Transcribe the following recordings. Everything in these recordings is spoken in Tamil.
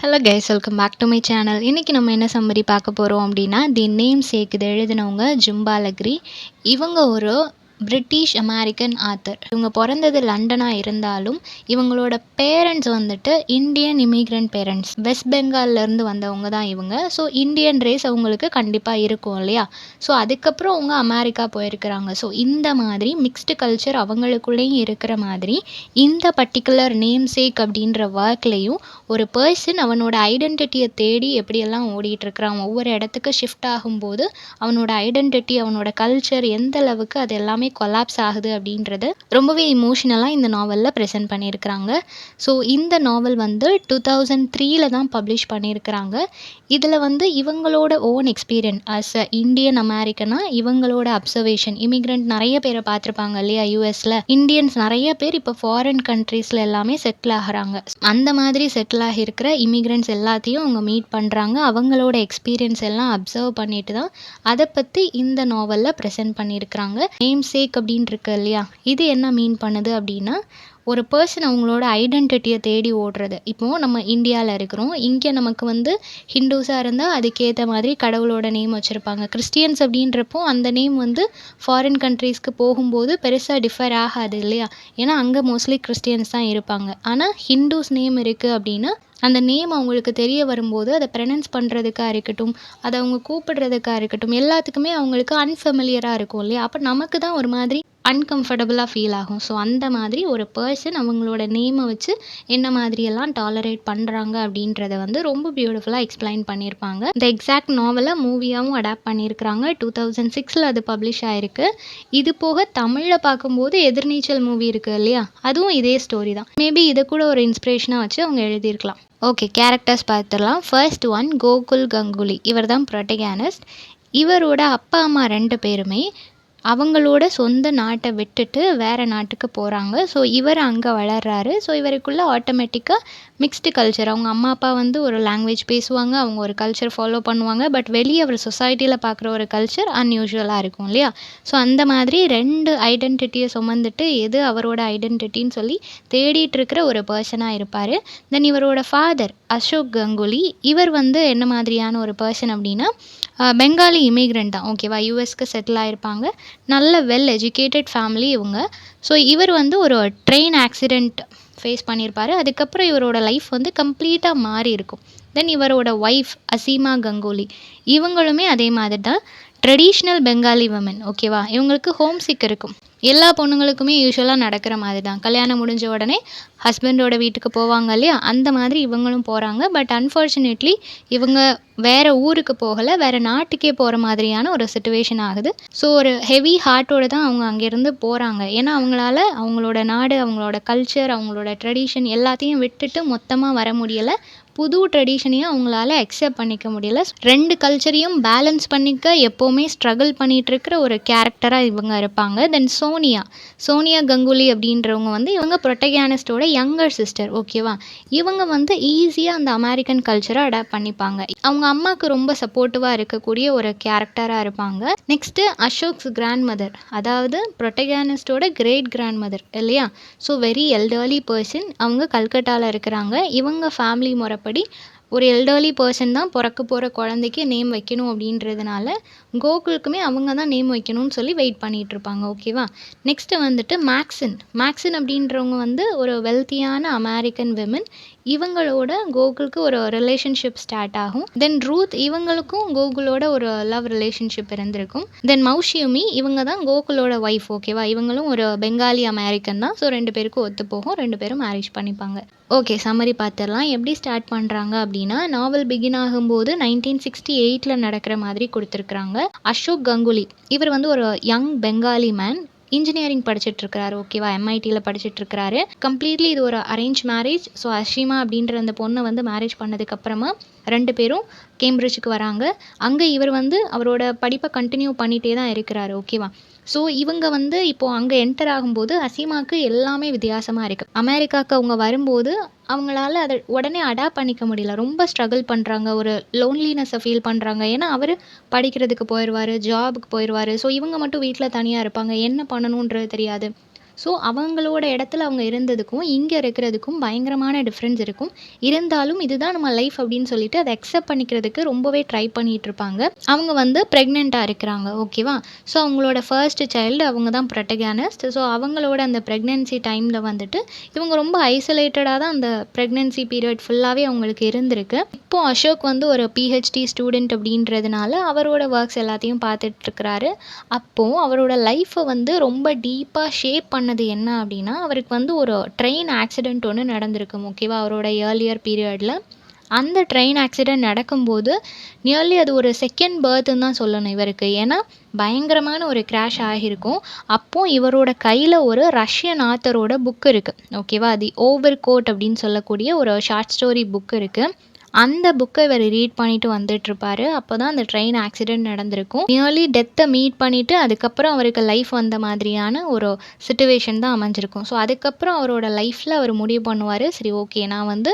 Hello guys, welcome back to my channel. இன்றைக்கி நம்ம என்ன சம்மரி பார்க்க போகிறோம் அப்படின்னா, தி நேம் சேக். இதை எழுதினவங்க ஜும்பா லக்ரி. இவங்க ஒரு பிரிட்டிஷ் அமெரிக்கன் ஆத்தர். இவங்க பிறந்தது லண்டனாக இருந்தாலும் இவங்களோட பேரண்ட்ஸ் வந்துட்டு இந்தியன் இமிக்ரெண்ட் பேரண்ட்ஸ். வெஸ்ட் பெங்கால்லேருந்து வந்தவங்க தான் இவங்க. ஸோ இந்தியன் ரேஸ் அவங்களுக்கு கண்டிப்பாக இருக்கும் இல்லையா? ஸோ அதுக்கப்புறம் அவங்க அமெரிக்கா போயிருக்கிறாங்க. ஸோ இந்த மாதிரி மிக்ஸ்டு கல்ச்சர் அவங்களுக்குள்ளேயும் இருக்கிற மாதிரி இந்த பர்டிகுலர் நேம் சேக் அப்படின்ற ஒர்க்லேயும் ஒரு பர்சன் அவனோட ஐடென்டிட்டியை தேடி எப்படியெல்லாம் ஓடிட்டுருக்கிறான், ஒவ்வொரு இடத்துக்கு ஷிஃப்ட் ஆகும்போது அவனோட ஐடென்டிட்டி, அவனோட கல்ச்சர் எந்த அளவுக்கு அது எல்லாமே கொலாப்ஸ் ஆகுது அப்படின்றது ரொம்பவே இமோஷ்னலாக இந்த நாவலில் ப்ரெசென்ட் பண்ணியிருக்கிறாங்க. ஸோ இந்த நாவல் வந்து 2003 தான் பப்ளிஷ் பண்ணியிருக்கிறாங்க. இதில் வந்து இவங்களோட own experience as a Indian அமெரிக்கனாக இவங்களோட அப்சர்வேஷன். இமிக்ரெண்ட் நிறைய பேரை பார்த்துருப்பாங்க இல்லையா? யூஎஸில் இந்தியன்ஸ் நிறைய பேர் இப்போ ஃபாரின் கண்ட்ரீஸில் எல்லாமே செட்டில் ஆகிறாங்க. அந்த மாதிரி செட்டில் ஆகியிருக்கிற இமிக்ரெண்ட்ஸ் எல்லாத்தையும் அவங்க மீட் பண்ணுறாங்க. அவங்களோட எக்ஸ்பீரியன்ஸ் எல்லாம் அப்சர்வ் பண்ணிட்டு தான் அதை பற்றி இந்த நாவலில் ப்ரெசென்ட் பண்ணியிருக்கிறாங்க. நேம் சேக் அப்படின்னு இருக்கு இல்லையா? இது என்ன மீன் பண்ணுது அப்படின்னா, ஒரு பர்சன் அவங்களோட ஐடென்டிட்டியை தேடி ஓடுறது. இப்போது நம்ம இந்தியாவில் இருக்கிறோம். இங்கே நமக்கு வந்து ஹிந்துஸாக இருந்தால் அதுக்கேற்ற மாதிரி கடவுளோட நேம் வச்சுருப்பாங்க. கிறிஸ்டியன்ஸ் அப்படின்றப்போ அந்த நேம் வந்து ஃபாரின் கண்ட்ரீஸ்க்கு போகும்போது பெருசாக டிஃபர் ஆகாது இல்லையா? ஏன்னா அங்கே மோஸ்ட்லி கிறிஸ்டியன்ஸ் தான் இருப்பாங்க. ஆனால் ஹிந்துஸ் நேம் இருக்குது அப்படின்னா அந்த நேம் அவங்களுக்கு தெரிய வரும்போது அதை ப்ரனன்ஸ் பண்ணுறதுக்காக இருக்கட்டும், அதை அவங்க கூப்பிடுறதுக்காக இருக்கட்டும், எல்லாத்துக்குமே அவங்களுக்கு அன்ஃபெமிலியராக இருக்கும் இல்லையா? அப்போ நமக்கு தான் ஒரு மாதிரி அன்கம்ஃபர்டபுளாக ஃபீல் ஆகும். ஸோ அந்த மாதிரி ஒரு பர்சன் அவங்களோட நேமை வச்சு என்ன மாதிரியெல்லாம் டாலரேட் பண்ணுறாங்க அப்படின்றத வந்து ரொம்ப பியூட்டிஃபுல்லாக எக்ஸ்பிளைன் பண்ணியிருப்பாங்க. இந்த எக்ஸாக்ட் நாவலை மூவியாகவும் அடாப்ட் பண்ணியிருக்கிறாங்க. 2006 அது பப்ளிஷ் ஆகிருக்கு. இது போக தமிழில் பார்க்கும்போது எதிர்நீச்சல் மூவி இருக்குது இல்லையா? அதுவும் இதே ஸ்டோரி தான். மேபி இதை கூட ஒரு இன்ஸ்பிரேஷனாக வச்சு அவங்க எழுதியிருக்கலாம். ஓகே, கேரக்டர்ஸ் பார்த்துடலாம். First one Gokul Ganguly. இவர் தான் ப்ரொட்டகானிஸ்ட். இவரோட அப்பா அம்மா 2 பேருமே அவங்களோட சொந்த நாட்டை விட்டுட்டு வேறு நாட்டுக்கு போகிறாங்க. ஸோ இவர் அங்கே வளர்றாரு. ஸோ இவருக்குள்ளே ஆட்டோமேட்டிக்காக மிக்ஸ்டு கல்ச்சர். அவங்க அம்மா அப்பா வந்து ஒரு லாங்குவேஜ் பேசுவாங்க, அவங்க ஒரு கல்ச்சர் ஃபாலோ பண்ணுவாங்க. பட் வெளியே அவர் சொசைட்டியில் பார்க்குற ஒரு கல்ச்சர் அன்யூஷுவலாக இருக்கும் இல்லையா? ஸோ அந்த மாதிரி 2 ஐடென்டிட்டியை சுமந்துட்டு எது அவரோட ஐடென்டிட்டின்னு சொல்லி தேடிட்டு இருக்கிற ஒரு பர்சனாக இருப்பார். தென் இவரோட ஃபாதர் அசோக் கங்குலி. இவர் வந்து என்ன மாதிரியான ஒரு பர்சன் அப்படின்னா, பெங்காலி இமிக்ரெண்ட் தான். ஓகேவா? யூஎஸ்க்கு செட்டில் ஆகிருப்பாங்க. நல்ல வெல் எஜுகேட்டட் ஃபேமிலி இவங்க. ஸோ இவர் வந்து ஒரு ட்ரெயின் ஆக்சிடெண்ட் ஃபேஸ் பண்ணியிருப்பார். அதுக்கப்புறம் இவரோட லைஃப் வந்து கம்ப்ளீட்டாக மாறி இருக்கும். தென் இவரோட ஒய்ஃப் அசீமா கங்குலி. இவங்களுமே அதே மாதிரி தான் ட்ரெடிஷ்னல் பெங்காலி விமன். ஓகேவா? இவங்களுக்கு ஹோம் சிக் இருக்கும். எல்லா பொண்ணுங்களுக்குமே யூஸ்வலாக நடக்கிற மாதிரி தான். கல்யாணம் முடிஞ்ச உடனே ஹஸ்பண்டோட வீட்டுக்கு போவாங்க இல்லையா? அந்த மாதிரி இவங்களும் போகிறாங்க. பட் அன்ஃபார்ச்சுனேட்லி இவங்க வேறு ஊருக்கு போகலை, வேறு நாட்டுக்கே போகிற மாதிரியான ஒரு சிச்சுவேஷன் ஆகுது. ஸோ ஒரு ஹெவி ஹார்ட்டோடு தான் அவங்க அங்கேருந்து போகிறாங்க. ஏன்னா அவங்களால அவங்களோட நாடு, அவங்களோட கல்ச்சர், அவங்களோட ட்ரெடிஷன் எல்லாத்தையும் விட்டுட்டு மொத்தமாக வர முடியலை. புது ட்ரெடிஷனையும் அவங்களால அக்செப்ட் பண்ணிக்க முடியல. 2 கல்ச்சரையும் பேலன்ஸ் பண்ணிக்க எப்போவுமே ஸ்ட்ரகிள் பண்ணிகிட்ருக்கிற ஒரு கேரக்டராக இவங்க இருப்பாங்க. தென் சோனியா கங்குலி அப்படின்றவங்க வந்து இவங்க ப்ரொட்டகானிஸ்டோட யங்கர் சிஸ்டர். ஓகேவா? இவங்க வந்து ஈஸியாக அந்த அமெரிக்கன் கல்ச்சரை அடாப்ட் பண்ணிப்பாங்க. அவங்க அம்மாவுக்கு ரொம்ப சப்போர்ட்டிவாக இருக்கக்கூடிய ஒரு கேரக்டராக இருப்பாங்க. நெக்ஸ்ட்டு அசோக்ஸ் கிராண்ட் மதர், அதாவது ப்ரொட்டகானிஸ்டோட கிரேட் கிராண்ட் மதர் இல்லையா? So very elderly person. அவங்க கல்கட்டாவில் இருக்கிறாங்க. இவங்க ஃபேமிலி முறைப்படி ஒரு எல்டர்லி பர்சன் தான் பிறக்க போகிற குழந்தைக்கு நேம் வைக்கணும் அப்படின்றதுனால கோகுலுக்குமே அவங்க தான் நேம் வைக்கணும்னு சொல்லி வெயிட் பண்ணிகிட்ருப்பாங்க. ஓகேவா? நெக்ஸ்ட்டு வந்துட்டு மேக்சின் அப்படின்றவங்க வந்து ஒரு வெல்த்தியான அமெரிக்கன் விமன். இவங்களோட கோகுலுக்கு ஒரு ரிலேஷன்ஷிப் ஸ்டார்ட் ஆகும். தென் ரூத், இவங்களுக்கும் கோகுலோட ஒரு லவ் ரிலேஷன்ஷிப் இருந்திருக்கும். தென் மௌஷியுமி, இவங்க தான் கோகுலோட ஒய்ஃப். ஓகேவா? இவங்களும் ஒரு பெங்காலி அமெரிக்கன் தான். ஸோ 2 பேருக்கும் ஒத்து போகும். 2 பேரும் மேரேஜ் பண்ணிப்பாங்க. ஓகே, சம்மரி பார்த்துடலாம். எப்படி ஸ்டார்ட் பண்ணுறாங்க அப்படின்னா, நாவல் பிகின் ஆகும்போது 1968 நடக்கிற மாதிரி கொடுத்துருக்குறாங்க. அசோக் கங்குலி இவர் வந்து ஒரு யங் பெங்காலி மேன். இன்ஜினியரிங் படிச்சுட்ருக்கிறாரு. ஓகேவா? எம்ஐடியில் படிச்சுட்ருக்கிறாரு. கம்ப்ளீட்லி இது ஒரு அரேஞ்ச் மேரேஜ். ஸோ அஷீமா அப்படின்ற அந்த பொண்ணை வந்து மேரேஜ் பண்ணதுக்கப்புறமா 2 பேரும் கேம்பிரிட்ஜுக்கு வராங்க. அங்கே இவர் வந்து அவரோட படிப்பை கண்டினியூ பண்ணிகிட்டே தான் இருக்கிறாரு. ஓகேவா? ஸோ இவங்க வந்து இப்போது அங்கே என்டர் ஆகும்போது அசீமாவுக்கு எல்லாமே வித்தியாசமாக இருக்குது. அமெரிக்காவுக்கு அவங்க வரும்போது அவங்களால அதை உடனே அடாப்ட் பண்ணிக்க முடியல. ரொம்ப ஸ்ட்ரகிள் பண்ணுறாங்க. ஒரு லோன்லினஸை ஃபீல் பண்ணுறாங்க. ஏன்னா அவர் படிக்கிறதுக்கு போயிடுவார், ஜாபுக்கு போயிடுவார். ஸோ இவங்க மட்டும் வீட்டில் தனியாக இருப்பாங்க. என்ன பண்ணணுன்றது தெரியாது. ஸோ அவங்களோட இடத்துல அவங்க இருந்ததுக்கும் இங்கே இருக்கிறதுக்கும் பயங்கரமான டிஃப்ரென்ஸ் இருக்கும். இருந்தாலும் இதுதான் நம்ம லைஃப் அப்படின்னு சொல்லிட்டு அதை அக்செப்ட் பண்ணிக்கிறதுக்கு ரொம்பவே ட்ரை பண்ணிட்டு இருப்பாங்க. அவங்க வந்து ப்ரெக்னெண்ட்டாக இருக்கிறாங்க, ஓகேவா. ஸோ அவங்களோட ஃபர்ஸ்ட் சைல்டு அவங்க தான் ப்ரொட்டகானிஸ்ட். ஸோ அவங்களோட அந்த ப்ரெக்னென்சி டைமில் வந்துட்டு இவங்க ரொம்ப ஐசோலேட்டடாக தான் அந்த ப்ரெக்னென்சி பீரியட் ஃபுல்லாகவே அவங்களுக்கு இருந்திருக்கு. இப்போது அசோக் வந்து ஒரு பிஹெச்டி ஸ்டூடெண்ட் அப்படின்றதுனால அவரோட ஒர்க்ஸ் எல்லாத்தையும் பார்த்துட்ருக்கிறாரு. அப்போது அவரோட லைஃப்பை வந்து ரொம்ப டீப்பாக ஷேப் பண்ணது என்ன அப்படின்னா, அவருக்கு வந்து ஒரு ட்ரெயின் ஆக்சிடெண்ட் ஒன்று நடந்திருக்கும், ஓகேவா. அவரோட ஏர்லியர் பீரியடில் அந்த ட்ரெயின் ஆக்சிடெண்ட் நடக்கும்போது நியர்லி அது ஒரு செகண்ட் பர்த்ன்னு தான் சொல்லணும் இவருக்கு. ஏன்னா பயங்கரமான ஒரு கிராஷ் ஆகியிருக்கும். அப்போது இவரோட கையில் ஒரு ரஷ்யன் ஆத்தரோட புக் இருக்குது, ஓகேவா. தி ஓவர் கோட் அப்படின்னு சொல்லக்கூடிய ஒரு ஷார்ட் ஸ்டோரி புக் இருக்குது. அந்த புக்கை இவர் ரீட் பண்ணிட்டு வந்துட்டுருப்பாரு. அப்போ தான் அந்த ட்ரெயின் ஆக்சிடெண்ட் நடந்திருக்கும். நியர்லி டெத்தை மீட் பண்ணிவிட்டு அதுக்கப்புறம் அவருக்கு லைஃப் வந்த மாதிரியான ஒரு சிச்சுவேஷன் தான் அமைஞ்சிருக்கும். ஸோ அதுக்கப்புறம் அவரோட லைஃப்பில் அவர் முடிவு பண்ணுவார், சரி ஓகே நான் வந்து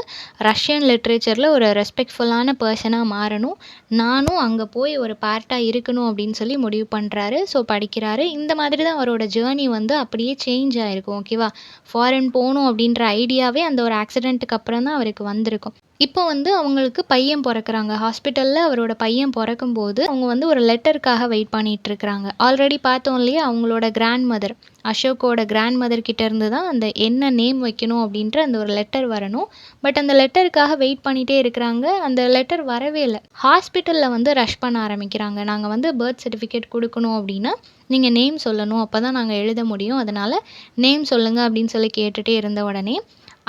ரஷ்யன் லிட்ரேச்சரில் ஒரு ரெஸ்பெக்ட்ஃபுல்லான பர்சனாக மாறணும், நானும் அங்கே போய் ஒரு பார்ட்டாக இருக்கணும் அப்படின்னு சொல்லி முடிவு பண்ணுறாரு. ஸோ படிக்கிறாரு. இந்த மாதிரி தான் அவரோட ஜேர்னி வந்து அப்படியே சேஞ்ச் ஆகிருக்கும், ஓகேவா. ஃபாரின் போகணும் அப்படின்ற ஐடியாவே அந்த ஒரு ஆக்சிடெண்ட்டுக்கு அப்புறம் தான் அவருக்கு வந்திருக்கும். இப்போ வந்து அவங்களுக்கு பையன் பிறக்குறாங்க. ஹாஸ்பிட்டலில் அவரோட பையன் பிறக்கும்போது அவங்க வந்து ஒரு லெட்டருக்காக வெயிட் பண்ணிகிட்ருக்குறாங்க. ஆல்ரெடி பார்த்தோம் இல்லையா, அவங்களோட கிராண்ட் மதர், அசோக்கோட கிராண்ட் மதர் கிட்டேருந்து தான் அந்த என்ன நேம் வைக்கணும் அப்படின்ற அந்த ஒரு லெட்டர் வரணும். பட் அந்த லெட்டருக்காக வெயிட் பண்ணிகிட்டே இருக்கிறாங்க. அந்த லெட்டர் வரவே இல்லை. ஹாஸ்பிட்டலில் வந்து ரஷ் பண்ண ஆரம்பிக்கிறாங்க. நாங்கள் வந்து பர்த் சர்டிஃபிகேட் கொடுக்கணும் அப்படின்னா நீங்கள் நேம் சொல்லணும், அப்போ தான் நாங்கள் எழுத முடியும், அதனால் நேம் சொல்லுங்கள் அப்படின்னு சொல்லி கேட்டுகிட்டே இருந்த உடனே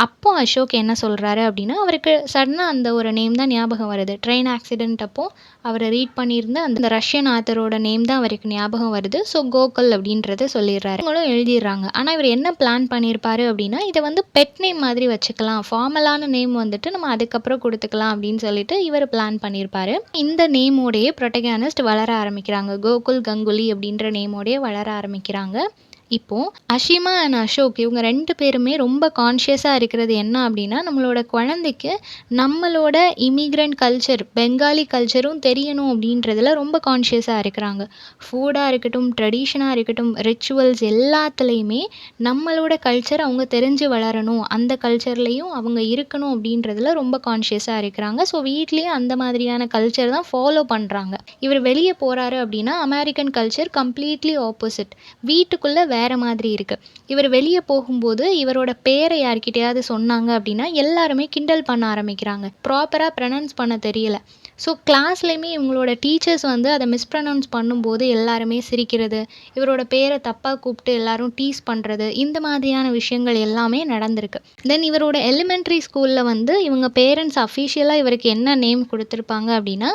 அப்போ அசோக் என்ன சொல்கிறாரு அப்படின்னா, அவருக்கு சடனாக அந்த ஒரு நேம் தான் ஞாபகம் வருது. ட்ரெயின் ஆக்சிடெண்ட் அப்போது அவரை ரீட் பண்ணியிருந்த அந்த ரஷ்யன் ஆத்தரோட நேம் தான் அவருக்கு ஞாபகம் வருது. ஸோ கோகுல் அப்படின்றத சொல்லிடுறாரு. அவங்களும் எழுதிடுறாங்க. ஆனால் இவர் என்ன பிளான் பண்ணியிருப்பாரு அப்படின்னா, இதை வந்து பெட் நேம் மாதிரி வச்சுக்கலாம், ஃபார்மலான நேம் வந்துட்டு நம்ம அதுக்கப்புறம் கொடுத்துக்கலாம் அப்படின்னு சொல்லிட்டு இவர் பிளான் பண்ணியிருப்பாரு. இந்த நேமோடையே ப்ரொட்டகானிஸ்ட் வளர ஆரம்பிக்கிறாங்க. கோகுல் கங்குலி அப்படின்ற நேமோடையே வளர ஆரம்பிக்கிறாங்க. இப்போது அஷிமா அண்ட் அசோக் இவங்க 2 பேருமே ரொம்ப கான்ஷியஸாக இருக்கிறது என்ன அப்படின்னா, நம்மளோட குழந்தைக்கு நம்மளோட இமிக்ரெண்ட் கல்ச்சர், பெங்காலி கல்ச்சரும் தெரியணும் அப்படின்றதுல ரொம்ப கான்ஷியஸாக இருக்கிறாங்க. ஃபுட்டாக இருக்கட்டும், ட்ரெடிஷனாக இருக்கட்டும், ரிச்சுவல்ஸ் எல்லாத்துலேயுமே நம்மளோட கல்ச்சர் அவங்க தெரிஞ்சு வளரணும், அந்த கல்ச்சர்லேயும் அவங்க இருக்கணும் அப்படின்றதுல ரொம்ப கான்ஷியஸாக இருக்கிறாங்க. ஸோ வீட்லேயும் அந்த மாதிரியான கல்ச்சர் தான் ஃபாலோ பண்ணுறாங்க. இவர் வெளியே போகிறாரு அப்படின்னா அமெரிக்கன் கல்ச்சர் கம்ப்ளீட்லி ஆப்போசிட். வீட்டுக்குள்ளே வேறு மாதிரி இருக்குது. இவர் வெளியே போகும்போது இவரோட பேரை யார்கிட்டையாவது சொன்னாங்க அப்படின்னா எல்லாருமே கிண்டல் பண்ண ஆரம்பிக்கிறாங்க. ப்ராப்பராக ப்ரொனவுன்ஸ் பண்ண தெரியல. ஸோ கிளாஸ்லேயுமே இவங்களோட டீச்சர்ஸ் வந்து அதை மிஸ்ப்ரொனவுன்ஸ் பண்ணும்போது எல்லாருமே சிரிக்கிறது, இவரோட பேரை தப்பாக கூப்பிட்டு எல்லாரும் டீஸ் பண்ணுறது, இந்த மாதிரியான விஷயங்கள் எல்லாமே நடந்திருக்கு. தென் இவரோட எலிமெண்ட்ரி ஸ்கூலில் வந்து இவங்க பேரண்ட்ஸ் அஃபிஷியலாக இவருக்கு என்ன நேம் கொடுத்துருப்பாங்க அப்படின்னா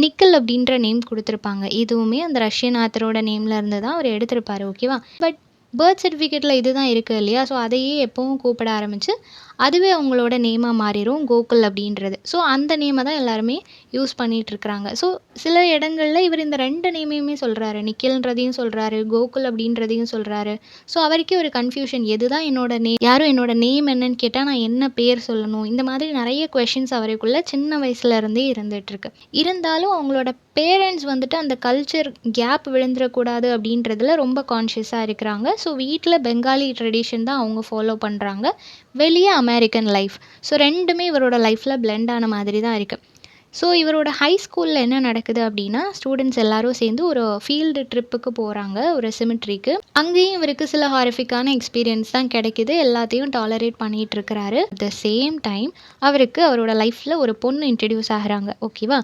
நிக்கில் அப்படின்ற நேம் கொடுத்துருப்பாங்க. இதுவுமே அந்த ரஷ்யன் ஆத்தரோட நேமில் இருந்து தான் அவர் எடுத்திருப்பாரு, ஓகேவா. பட் பர்த் சர்டிஃபிகேட்டில் இது தான் இருக்குது இல்லையா. ஸோ அதையே எப்போவும் கூப்பிட ஆரம்பித்து அதுவே அவங்களோட நேமாக மாறிடும், கோகுல் அப்படின்றது. ஸோ அந்த நேமை தான் எல்லாருமே யூஸ் பண்ணிகிட்ருக்குறாங்க. ஸோ சில இடங்களில் இவர் இந்த 2 நேமையுமே சொல்கிறாரு, நிக்கில்ன்றதையும் சொல்கிறாரு, கோகுல் அப்படின்றதையும் சொல்கிறாரு. ஸோ அவருக்கே ஒரு கன்ஃபியூஷன், எது தான் என்னோட நேம், யாரும் என்னோட நேம் என்னன்னு கேட்டால் நான் என்ன பேர் சொல்லணும், இந்த மாதிரி நிறைய கொஷின்ஸ் அவருக்குள்ளே சின்ன வயசுலேருந்தே இருந்துகிட்ருக்கு. இருந்தாலும் அவங்களோட பேரண்ட்ஸ் வந்துட்டு அந்த கல்ச்சர் கேப் விழுந்துடக்கூடாது அப்படின்றதுல ரொம்ப கான்ஷியஸாக இருக்கிறாங்க. ஸோ வீட்டில் பெங்காலி ட்ரெடிஷன் தான் அவங்க ஃபாலோ பண்ணுறாங்க, வெளியே அமெரிக்கன் லைஃப். ஸோ 2மே இவரோட லைஃப்பில் பிளெண்ட் ஆன மாதிரி தான் இருக்குது. ஸோ இவரோட ஹை ஸ்கூலில் என்ன நடக்குது அப்படின்னா, ஸ்டூடெண்ட்ஸ் எல்லாரும் சேர்ந்து ஒரு ஃபீல்டு ட்ரிப்புக்கு போகிறாங்க, ஒரு சிமெட்ரிக்கு. அங்கேயும் இவருக்கு சில ஹாரிஃபிக்கான எக்ஸ்பீரியன்ஸ் தான் கிடைக்குது. எல்லாத்தையும் டாலரேட் பண்ணிகிட்டு இருக்கிறாரு. அட் த சேம் டைம் அவருக்கு அவரோட லைஃப்பில் ஒரு பொண்ணு இன்ட்ரடியூஸ் ஆகிறாங்க, ஓகேவா.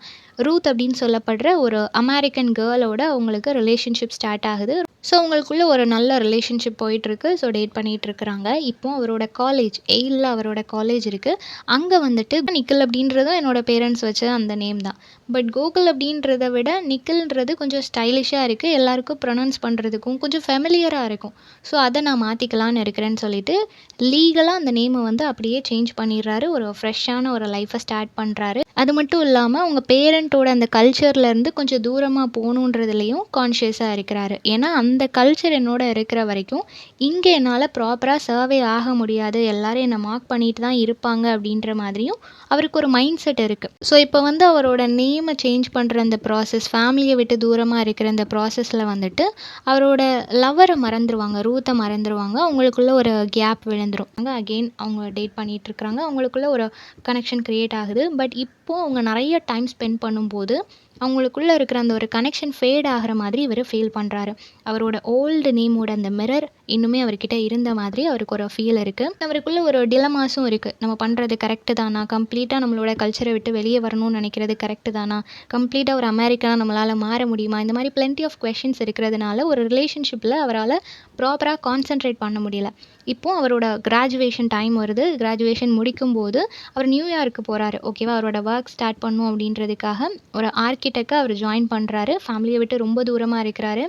ரூத் அப்படின்னு சொல்லப்படுற ஒரு அமெரிக்கன் கேர்ளோட அவங்களுக்கு ரிலேஷன்ஷிப் ஸ்டார்ட் ஆகுது. ஸோ அவங்களுக்குள்ள ஒரு நல்ல ரிலேஷன்ஷிப் போயிட்டுருக்கு. ஸோ டேட் பண்ணிகிட்டு இருக்கிறாங்க. இப்போ அவரோட காலேஜ், எயிலில் அவரோட காலேஜ் இருக்குது. அங்கே வந்துட்டு நிக்கில் அப்படின்றதும் என்னோட பேரண்ட்ஸ் வச்ச அந்த நேம் தான். பட் கோகுல் அப்படின்றத விட நிக்கில்ன்றது கொஞ்சம் ஸ்டைலிஷாக இருக்குது, எல்லாருக்கும் ப்ரொனவுன்ஸ் பண்ணுறதுக்கும் கொஞ்சம் ஃபெமிலியராக இருக்கும். ஸோ அதை நான் மாற்றிக்கலான்னு இருக்கிறேன்னு சொல்லிட்டு லீகலாக அந்த நேமை வந்து அப்படியே சேஞ்ச் பண்ணிடுறாரு. ஒரு ஃப்ரெஷ்ஷான ஒரு லைஃப்பை ஸ்டார்ட் பண்ணுறாரு. அது மட்டும் இல்லாம, அவங்க பேரண்ட்டோட அந்த கல்ச்சர்லேருந்து கொஞ்சம் தூரமா போகணுன்றதுலயும் கான்ஷியஸா இருக்கிறாரு. ஏன்னா, அந்த கல்ச்சர் என்னோட இருக்கிற வரைக்கும், இங்க என்னால ப்ராப்பரா சர்வே ஆக முடியாது. எல்லாரும் என்ன மார்க் பண்ணிட்டு தான் இருப்பாங்க அப்படின்ற மாதிரியும் அவருக்கு ஒரு மைண்ட் செட் இருக்கு. ஸோ, இப்போ வந்து அவரோட நேம சேஞ்ச் பண்ற அந்த ப்ராசஸ், ஃபேமிலிய விட்டு தூரமா இருக்கிற இந்த ப்ராசஸ்ல வந்துட்டு, அவரோட லவ்வர மறந்துருவாங்க. ரூத்த மறந்துருவாங்க. அவங்களுக்குள்ள ஒரு கேப் விழுந்துரும். அகைன் அவங்க டேட் பண்ணிட்டு இருக்காங்க. அவங்களுக்குள்ள ஒரு கனெக்ஷன் கிரியேட் ஆகுது. பட் இப்போ அவங்க நெறைய டைம் ஸ்பெண்ட் பண்ணும்போது, அவங்களுக்குள்ள இருக்கிற அந்த ஒரு கனெக்ஷன் ஃபேட் ஆகுற மாதிரி இவரு ஃபீல் பண்றாரு. அவரோட ஓல்டு நேமோட அந்த மிரர் இன்னுமே அவர்கிட்ட இருந்த மாதிரி அவருக்கு ஒரு ஃபீல் இருக்கு. அவருக்குள்ள ஒரு டிலமாஸும் இருக்கு. நம்ம பண்றது கரெக்ட்டு தானா? கம்ப்ளீட்டா நம்மளோட கல்ச்சர விட்டு வெளிய வரணும்னு நெனைக்கிறது கரெக்ட்டு தானா? கம்ப்ளீட்டா ஒரு அமெரிக்கனா நம்மளால மாற முடியுமா? இந்த மாரி பிளென்டி ஆஃப் கொஸ்டின்ஸ் இருக்கிறதுனால ஒரு ரிலேஷன்ஷிப்ல அவரால ப்ராப்பரா கான்சன்ட்ரேட் பண்ண முடியல. இப்போ அவரோட கிராஜுவேஷன் டைம் வருது. கிராஜுவேஷன் முடிக்கும்போது அவர் நியூயார்க்கு போறாரு. ஓகேவா? அவரோட ஒர்க் ஸ்டார்ட் பண்ணணும் அப்படின்றதுக்காக ஒரு ஆர்க்கிடெக்ட்டா அவர் ஜாயின் பண்றாரு. ஃபேமிலிய விட்டு ரொம்ப தூரமா இருக்கிறாரு.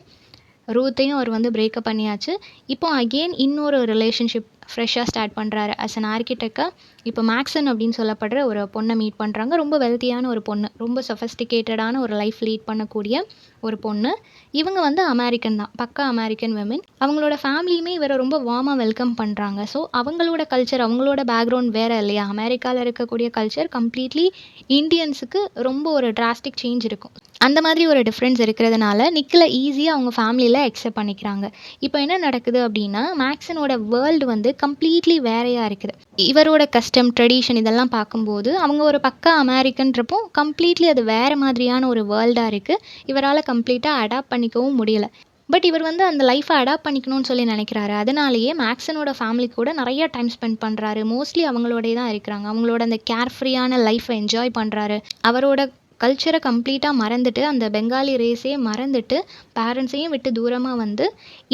ரூத்தையும் அவர் வந்து பிரேக்கப் பண்ணியாச்சு. இப்போ அகெயின் இன்னொரு ரிலேஷன்ஷிப் ஃப்ரெஷ்ஷா ஸ்டார்ட் பண்றாரு. ஆஸ் அன் ஆர்க்கிடெக்ட்டா இப்போ மேக்ஸன் அப்படின்னு சொல்லப்படுற ஒரு பொண்ண மீட் பண்றாங்க. ரொம்ப வெல்த்தியான ஒரு பொண்ணு. ரொம்ப சொஃபிஸ்டிகேட்டடான ஒரு லைஃப் லீட் பண்ணக்கூடிய ஒரு பொண்ணு. இவங்க வந்து அமெரிக்கன் தான். பக்கா அமெரிக்கன் விமென். அவங்களோட ஃபேமிலியுமே இவர ரொம்ப வார்மா வெல்கம் பண்றாங்க. ஸோ அவங்களோட கல்ச்சர், அவங்களோட பேக்ரவுண்ட் வேற இல்லையா? அமெரிக்கால இருக்கக்கூடிய கல்ச்சர் கம்ப்ளீட்லி இண்டியன்ஸுக்கு ரொம்ப ஒரு டிராஸ்டிக் சேஞ்ச் இருக்கும். அந்த மாதிரி ஒரு டிஃப்ரென்ஸ் இருக்கிறதுனால, நிக்கில ஈஸியா அவங்க ஃபேமிலியில அக்செப்ட் பண்ணிக்கிறாங்க. இப்போ என்ன நடக்குது அப்படின்னா, மேக்ஸனோட வேர்ல்டு வந்து கம்ப்ளீட்லி வேறையா இருக்குது. இவரோட கஸ்டம், ட்ரெடிஷன் இதெல்லாம் பார்க்கும்போது, அவங்க ஒரு பக்கா அமெரிக்கன்றப்போ, கம்ப்ளீட்லி அது வேற மாதிரியான ஒரு வேர்ல்டா இருக்கு. இவரால கம்ப்ளீட்டா அடாப்ட் பண்ணிக்கவும் முடியல. பட் இவர் வந்து அந்த லைஃப அடாப்ட் பண்ணிக்கணும்னு சொல்லி நினைக்கிறாரு. அதனாலேயே மேக்ஸனோட ஃபேமிலி கூட நெறைய டைம் ஸ்பெண்ட் பண்றாரு. மோஸ்ட்லி அவங்களோடயே தான் இருக்கிறாங்க. அவங்களோட அந்த கேர் ஃப்ரீயான லைஃப என்ஜாய் பண்றாரு. அவரோட கல்ச்சர கம்ப்ளீட்டா மறந்துட்டு, அந்த பெங்காலி ரேஸே மறந்துட்டு, பேரண்ட்ஸையும் விட்டு தூரமா வந்து,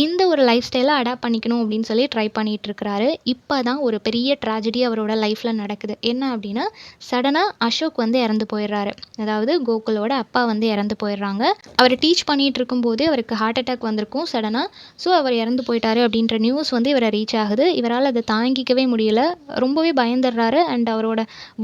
இந்த ஒரு லைஃப் ஸ்டைல அடாப்ட் பண்ணிக்கணும் அப்படின்னு சொல்லி ட்ரை பண்ணிட்டுருக்கிறாரு. இப்ப தான் ஒரு பெரிய ட்ராஜடி அவரோட லைஃப்ல நடக்குது. என்ன அப்படின்னா, சடனா அசோக் வந்து இறந்து போயிடுறாரு. அதாவது கோகுலோட அப்பா வந்து இறந்து போயிடுறாங்க. அவர் டீச் பண்ணிட்டு இருக்கும்போதே அவருக்கு ஹார்ட் அட்டாக் வந்திருக்கும் சடனா. ஸோ அவர் இறந்து போயிட்டாரு அப்படின்ற நியூஸ் வந்து இவர ரீச் ஆகுது. இவரால அத தாங்கிக்கவே முடியல. ரொம்பவே பயந்துடுறாரு. அண்ட் அவரோட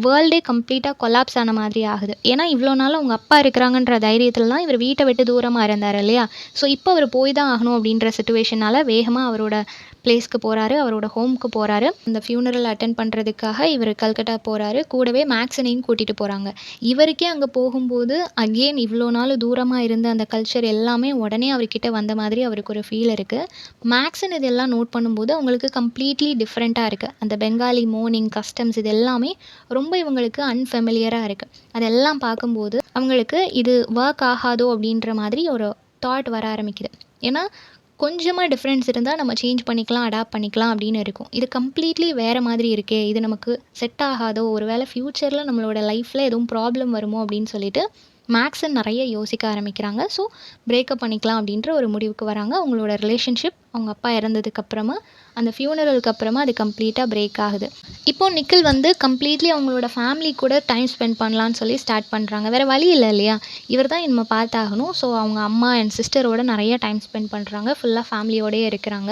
வேர்ல்டே கம்ப்ளீட்டா கொலாப்ஸ் ஆன மாதிரி ஆகுது. ஏன்னா இவ்வளோ நாள் அவங்க அப்பா இருக்கிறாங்கன்ற தைரியத்துல தான் இவர் வீட்ட விட்டு தூரமா இருந்தாரு இல்லையா? ஸோ இப்போ அவர் போய் தான் ஆகணும் அப்படின்ற சிச்சுவேஷனால வேகமா அவரோட பிளேஸ்க்கு போறாரு. அவரோட ஹோம்க்கு போறாரு. அந்த ஃபியூனரல் அட்டெண்ட் பண்றதுக்காக இவரு கல்கட்டா போறாரு. கூடவே மேக்ஸனையும் கூட்டிட்டு போறாங்க. இவருக்கே அங்க போகும்போது அகெயின் இவ்வளோ நாள் தூரமா இருந்த அந்த கல்ச்சர் எல்லாமே உடனே அவர்கிட்ட வந்த மாதிரி அவருக்கு ஒரு ஃபீல் இருக்கு. மேக்ஸன் இதெல்லாம் நோட் பண்ணும்போது அவங்களுக்கு கம்ப்ளீட்லி டிஃப்ரெண்ட்டா இருக்கு. அந்த பெங்காலி மோர்னிங், கஸ்டம்ஸ் இது எல்லாமே ரொம்ப இவங்களுக்கு அன்ஃபெமிலியரா இருக்கு. அதெல்லாம் பார்க்கும்போது அவங்களுக்கு இது ஒர்க் ஆகாதோ அப்படின்ற மாதிரி ஒரு தாட் வர ஆரம்பிக்குது. ஏன்னா கொஞ்சமா டிஃப்ரென்ஸ் இருந்தா நம்ம சேஞ்ச் பண்ணிக்கலாம், அடாப்ட் பண்ணிக்கலாம் அப்படின்னு இருக்கும். இது கம்ப்ளீட்லி வேற மாதிரி இருக்கே! இது நமக்கு செட் ஆகாதோ! ஒரு வேளை ஃப்யூச்சர்ல நம்மளோட லைஃப்ல எதுவும் ப்ராப்ளம் வருமோ! அப்படின்னு சொல்லிட்டு மேக்ஸன் நெறைய யோசிக்க ஆரம்பிக்கிறாங்க. ஸோ பிரேக்கப் பண்ணிக்கலாம் அப்படின்ற ஒரு முடிவுக்கு வராங்க. அவங்களோட ரிலேஷன்ஷிப் அவங்க அப்பா இறந்ததுக்கு அப்புறமா, அந்த ஃபியூனரலுக்கு அப்புறமா அது கம்ப்ளீட்டா பிரேக் ஆகுது. இப்போ நிக்கில் வந்து கம்ப்ளீட்லி அவங்களோட ஃபேமிலி கூட டைம் ஸ்பெண்ட் பண்ணலான்னு சொல்லி ஸ்டார்ட் பண்றாங்க. வேற வழி இல்ல இல்லையா? இவர் தான் நம்ம பார்த்தாகணும். ஸோ அவங்க அம்மா அண்ட் சிஸ்டரோட நெறைய டைம் ஸ்பெண்ட் பண்றாங்க. ஃபுல்லா ஃபேமிலியோடயே இருக்கிறாங்க.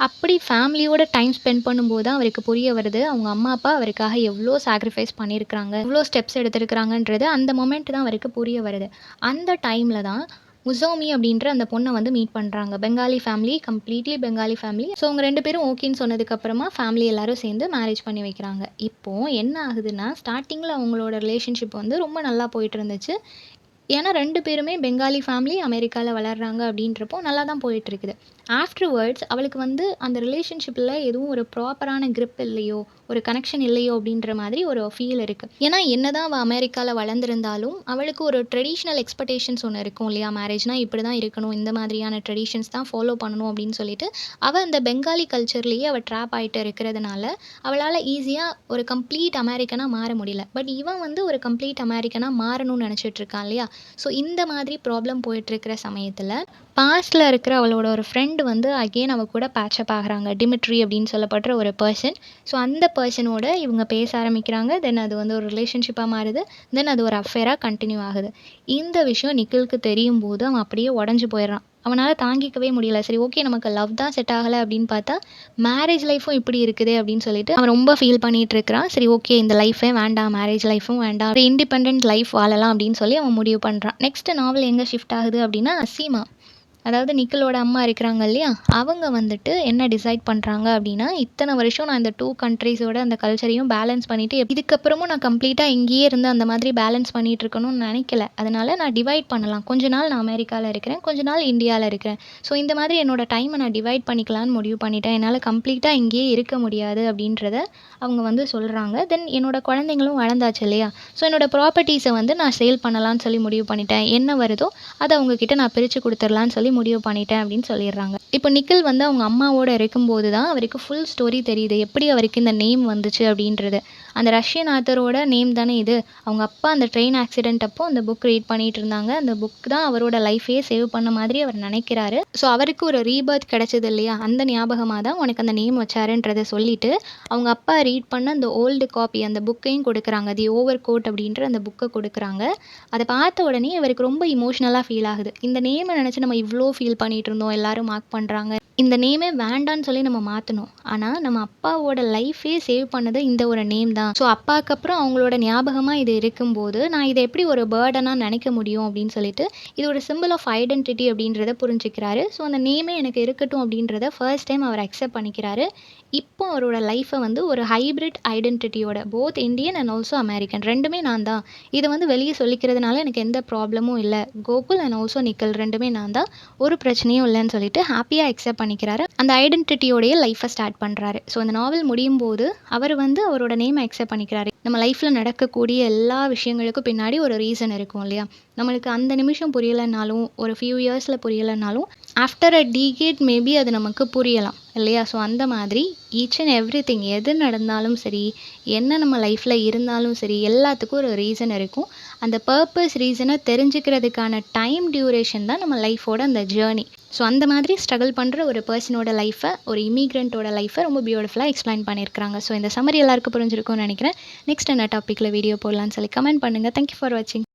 அப்படி ஃபேமிலியோட டைம் ஸ்பெண்ட் பண்ணும்போது தான் அவருக்கு புரிய வருது, அவங்க அம்மா, அப்பா அவருக்காக எவ்ளோ சாக்ரிஃபைஸ் பண்ணியிருக்கிறாங்க, எவ்ளோ ஸ்டெப்ஸ் எடுத்திருக்கிறாங்கன்றது அந்த மொமெண்ட் தான் அவருக்கு புரிய வருது. அந்த டைம்ல தான் உசோமி அப்படின்ற அந்த பொண்ண வந்து மீட் பண்றாங்க. Bengali family, completely Bengali family. So அவங்க 2 பேரும் ஓகேன்னு சொன்னதுக்கப்புறமா ஃபேமிலி எல்லாரும் சேர்ந்து மேரேஜ் பண்ணி வைக்கிறாங்க. இப்போ என்ன ஆகுதுன்னா, ஸ்டார்ட்டிங்ல அவங்களோட ரிலேஷன்ஷிப் வந்து ரொம்ப நல்லா போயிட்டு இருந்துச்சு. ஏன்னா 2 பேருமே பெங்காலி ஃபேமிலி, அமெரிக்கால வளர்றாங்க அப்படின்றப்போ நல்லா தான் போயிட்டுருக்குது. ஆஃப்டர்வர்ட்ஸ் அவளுக்கு வந்து அந்த ரிலேஷன்ஷிப்ல எதுவும் ஒரு ப்ராப்பரான கிரிப் இல்லையோ, ஒரு கனெக்ஷன் இல்லையோ அப்படின்ற மாதிரி ஒரு ஃபீல் இருக்கு. ஏன்னா என்னதான் அவ அமெரிக்கால வளர்ந்திருந்தாலும், அவளுக்கு ஒரு ட்ரெடிஷனல் எக்ஸ்பெக்டேஷன்ஸ் ஒண்ணு இருக்கும் இல்லையா? மேரேஜ்னா இப்படி தான் இருக்கணும், இந்த மாதிரியான ட்ரெடிஷன்ஸ் தான் ஃபாலோ பண்ணணும் அப்படின்னு சொல்லிட்டு, அவ அந்த பெங்காலி கல்ச்சர்லேயே அவ ட்ராப் ஆயிட்டு இருக்கிறதுனால, அவளால ஈஸியா ஒரு கம்ப்ளீட் அமெரிக்கனா மாற முடியல. பட் இவன் வந்து ஒரு கம்ப்ளீட் அமெரிக்கனா மாறணும்னு நினைச்சிட்டு இருக்கான் இல்லையா? ஸோ இந்த மாதிரி ப்ராப்ளம் போயிட்டுருக்கிற சமயத்துல, பாஸ்ட்ல இருக்கிற அவளோட ஒரு ஃப்ரெண்ட் வந்து அகெயின் அவ கூட பேட்சப் ஆகுறாங்க. டிமிட்ரி அப்படின்னு சொல்லப்படுற ஒரு பெர்சன். ஸோ அந்த பெர்சனோட இவங்க பேச ஆரம்பிக்கிறாங்க. தென் அது வந்து ஒரு ரிலேஷன்ஷிப்பா மாறுது. தென் அது ஒரு அஃபேரா கன்டின்யூ ஆகுது. இந்த விஷயம் நிக்கிலுக்கு தெரியும்போது அவன் அப்படியே உடைஞ்சு போயிடுறான். அவனால தாங்கிக்கவே முடியல. சரி ஓகே நமக்கு லவ் தான் செட் ஆகல அப்படின்னு பார்த்தா, மேரேஜ் லைஃப்பும் இப்படி இருக்குதே அப்படின்னு சொல்லிட்டு அவன் ரொம்ப ஃபீல் பண்ணிட்டு இருக்கிறான். சரி ஓகே இந்த லைஃபே வேண்டாம், மேரேஜ் லைஃப்பும் வேண்டாம். ஒரு இண்டிபெண்டன்ட் லைஃப் வாழலாம் அப்படின்னு சொல்லி அவன் முடிவு பண்றான். நெக்ஸ்ட் நாவல் எங்க ஷிஃப்ட் ஆகுது அப்படின்னா, சீமா. அதாவது நிக்கிலோட அம்மா இருக்கிறாங்க இல்லையா? அவங்க வந்துட்டு என்ன டிசைட் பண்றாங்க அப்படின்னா, இத்தன வருஷம் நான் இந்த 2 கண்ட்ரீஸோட அந்த கல்ச்சரையும் பேலன்ஸ் பண்ணிட்டு, இதுக்கப்புறமும் நான் கம்ப்ளீட்டா இங்கேயே இருந்து அந்த மாதிரி பேலன்ஸ் பண்ணிட்டு இருக்கணும்னு நினைக்கல. அதனால நான் டிவைட் பண்ணலாம். கொஞ்ச நாள் நான் அமெரிக்கால இருக்கிறேன். கொஞ்ச நாள் இந்தியால இருக்கிறேன். ஸோ இந்த மாதிரி என்னோட டைமை நான் டிவைட் பண்ணிக்கலான்னு முடிவு பண்ணிட்டேன். என்னால கம்ப்ளீட்டா இங்கேயே இருக்க முடியாது அப்படின்றத அவங்க வந்து சொல்றாங்க. தென் என்னோட குழந்தைங்களும் வளர்ந்தாச்சு இல்லையா? ஸோ என்னோட ப்ராப்பர்ட்டீஸை வந்து நான் சேல் பண்ணலான்னு சொல்லி முடிவு பண்ணிட்டேன். என்ன வருதோ அத அவங்ககிட்ட நான் பிரிச்சு குடுத்துறலான்னு சொல்லி முடிவு பண்ணிட்டேன் அப்படின்னு சொல்லிடுறாங்க. இப்போ நிக்கில் வந்து அவங்க அம்மாவோட இருக்கும்போது தான் அவருக்கு ஃபுல் ஸ்டோரி தெரியுது. எப்படி அவருக்கு இந்த நேம் வந்துச்சு அப்படின்றது. அந்த ரஷ்யன் ஆத்தரோட நேம் தானே இது. அவங்க அப்பா அந்த ட்ரெயின் ஆக்சிடென்ட் அப்போ அந்த புக் ரீட் பண்ணிட்டு இருந்தாங்க. அந்த புக் தான் அவரோட லைஃபையே சேவ் பண்ண மாதிரி அவர் நினைக்கிறாரு. ஸோ அவருக்கு ஒரு ரீபர்த் கிடைச்சது இல்லையா? அந்த ஞாபகமா தான் உனக்கு அந்த நேம் வச்சாருன்றத சொல்லிட்டு, அவங்க அப்பா ரீட் பண்ண அந்த ஓல்டு காப்பி அந்த புக்கையும் கொடுக்குறாங்க. தி ஓவர் கோட் அப்படின்ற அந்த புக்கை கொடுக்குறாங்க. அத பார்த்த உடனே இவருக்கு ரொம்ப இமோஷனலா ஃபீல் ஆகுது. இந்த நேம நினைச்சு நம்ம இவ்ளோ ஃபீல் பண்ணிட்டு இருந்தோம். எல்லாரும் மார்க் பண்றாங்க. இந்த நேமே வேண்டான்னு சொல்லி நம்ம மாத்தணும். ஆனா, நம்ம அப்பாவோட லைஃபே சேவ் பண்ணது இந்த ஒரு நேம் தான். ஸோ அப்பாக்கு அப்புறம் அவங்களோட ஞாபகமா இது இருக்கும்போது, நான் இத எப்படி ஒரு பர்டனா நினைக்க முடியும் அப்படின்னு சொல்லிட்டு, இது ஒரு சிம்பல் ஆஃப் ஐடென்டிட்டி அப்படின்றத புரிஞ்சுக்கிறாரு. ஸோ அந்த நேமே எனக்கு இருக்கட்டும் அப்படின்றத ஃபர்ஸ்ட் டைம் அவர் அக்செப்ட் பண்ணிக்கிறாரு. இப்போ அவரோட லைஃப வந்து ஒரு ஹைபிரிட் ஐடென்டிட்டியோட both Indian and also American 2மே நான் தான். இத வந்து வெளிய சொல்லிக்கிறதுனால எனக்கு எந்த ப்ராப்ளமும் இல்ல. கோகுல் அண்ட் ஆல்சோ நிக்கில் 2மே நான் தான். ஒரு பிரச்சனையும் இல்லன்னு சொல்லிட்டு ஹாப்பியா அக்செப்ட் பண்ணிக்கிறாரு. அந்த ஐடென்டிட்டியோடயே லைஃப ஸ்டார்ட் பண்றாரு. ஸோ அந்த நாவல் முடியும்போது அவர் வந்து அவரோட நேம அக்செப்ட் பண்ணிக்கிறாரு. நம்ம லைஃப்ல நடக்கக்கூடிய எல்லா விஷயங்களுக்கும் பின்னாடி ஒரு ரீசன் இருக்கும் இல்லையா? நம்மளுக்கு அந்த நிமிஷம் புரியலனாலும், ஒரு ஃபியூ இயர்ஸ்ல புரியலனாலும், ஆஃப்டர் அ டீகேட் மேபி அது நமக்கு புரியலாம் இல்லையா? ஸோ அந்த மாதிரி ஈச் அண்ட் எவ்ரிதிங் எது நடந்தாலும் சரி, என்ன நம்ம லைஃப்ல இருந்தாலும் சரி, எல்லாத்துக்கும் ஒரு ரீசன் இருக்கும். அந்த பர்ப்பஸ் ரீசனை தெரிஞ்சுக்கிறதுக்கான டைம் டியூரேஷன் தான் நம்ம லைஃபோட அந்த ஜேர்னி. ஸோ அந்த மாதிரி ஸ்ட்ரகிள் பண்ணுற ஒரு பர்சனோட லைஃபை, ஒரு இமிக்ரெண்ட்டோட லைஃபை ரொம்ப பியூட்டிஃபுல்லாக எக்ஸ்பிளைன் பண்ணியிருக்காங்க. ஸோ இந்த சம்மரி எல்லாருக்கும் புரிஞ்சிருக்கும்னு நினைக்கிறேன். நெக்ஸ்ட் என்ன டாப்பிக்கில் வீடியோ போடலான்னு சொல்லி கமெண்ட் பண்ணுங்கள். தேங்க்யூ ஃபார் வாட்சிங்.